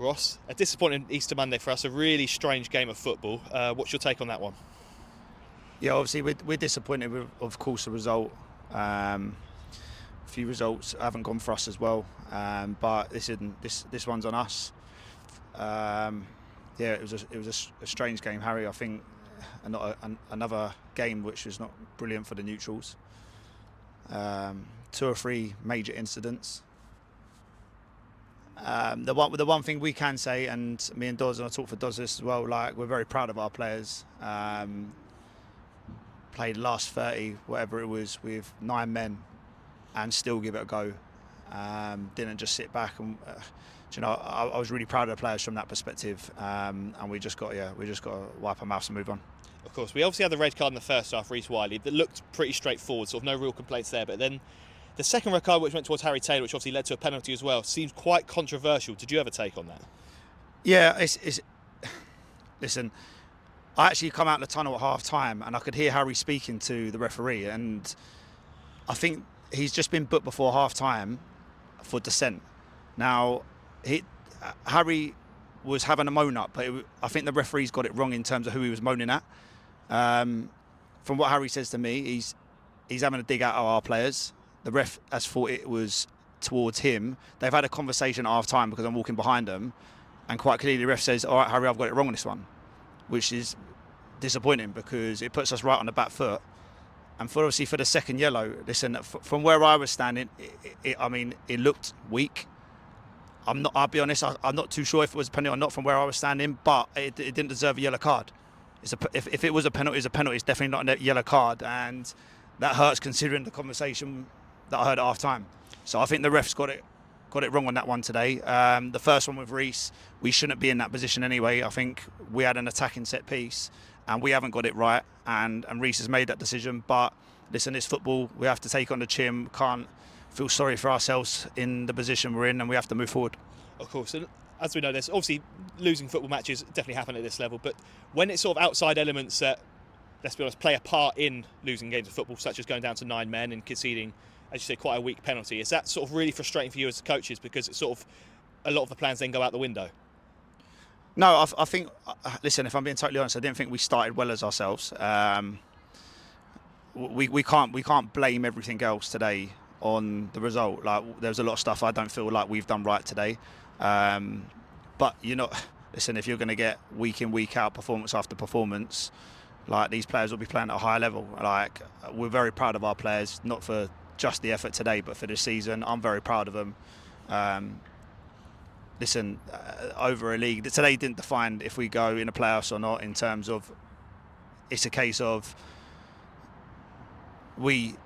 Ross, a disappointing Easter Monday for us, a really strange game of football. What's your take on that one? Yeah, obviously we're disappointed with, of course, the result. A few results haven't gone for us as well, but this one's on us. Yeah, it was a strange game, Harry. I think another game which was not brilliant for the neutrals. 2 or 3 major incidents. The one thing we can say, and me and Doz, and I talk for Doz this as well, like we're very proud of our players. Played last 30, whatever it was, with 9 men, and still give it a go. Didn't just sit back and, I was really proud of the players from that perspective. And we just got to wipe our mouths and move on. Of course, we obviously had the red card in the first half, Reece Wiley, that looked pretty straightforward, sort of no real complaints there. But then the second red card, which went towards Harry Taylor, which obviously led to a penalty as well, seems quite controversial. Did you have a take on that? Yeah, listen, I actually come out of the tunnel at half time and I could hear Harry speaking to the referee, and I think he's just been booked before half time for dissent. Now, Harry was having a moan up, but I think the referee's got it wrong in terms of who he was moaning at. From what Harry says to me, he's having a dig out of our players. The ref has thought it was towards him. They've had a conversation at half time because I'm walking behind them, and quite clearly the ref says, "All right, Harry, I've got it wrong on this one," which is disappointing because it puts us right on the back foot. And obviously for the second yellow, listen, from where I was standing, it looked weak. I'll be honest, I'm not too sure if it was a penalty or not from where I was standing, but it didn't deserve a yellow card. If it was a penalty, it's a penalty. It's definitely not a yellow card, and that hurts considering the conversation that I heard at half time. So I think the refs got it wrong on that one today. The first one with Reece, we shouldn't be in that position anyway. I think we had an attacking set piece and we haven't got it right, and Reece has made that decision. But listen, it's football. We have to take on the chin. Can't feel sorry for ourselves in the position we're in, and we have to move forward. Of course, and as we know, there's obviously losing football matches definitely happen at this level, but when it's sort of outside elements that, let's be honest, play a part in losing games of football, such as going down to 9 men and conceding, as you say, quite a weak penalty, is that sort of really frustrating for you as coaches because it's sort of a lot of the plans then go out the window? No, I think, listen, if I'm being totally honest, I didn't think we started well as ourselves. We can't blame everything else today on the result. Like, there's a lot of stuff I don't feel like we've done right today. But listen, if you're going to get week in, week out, performance after performance, like, these players will be playing at a higher level. Like, we're very proud of our players, not for just the effort today, but for this season. I'm very proud of them. Listen, over a league, today didn't define if we go in the playoffs or not, in terms of, it's a case of we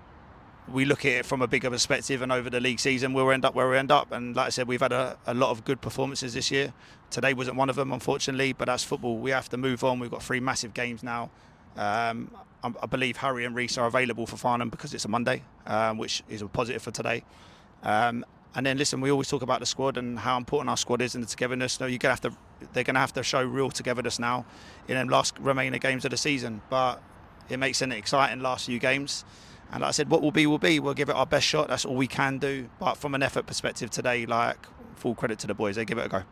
look at it from a bigger perspective, and over the league season we'll end up where we end up. And like I said, we've had a lot of good performances this year. Today wasn't one of them, unfortunately, but that's football. We have to move on. We've got 3 massive games now. I believe Harry and Reece are available for Farnham because it's a Monday, which is a positive for today. And then listen, we always talk about the squad and how important our squad is and the togetherness. No, they're going to have to show real togetherness now in the last remaining games of the season. But it makes it an exciting last few games. And like I said, what will be will be. We'll give it our best shot. That's all we can do. But from an effort perspective today, like, full credit to the boys. They give it a go.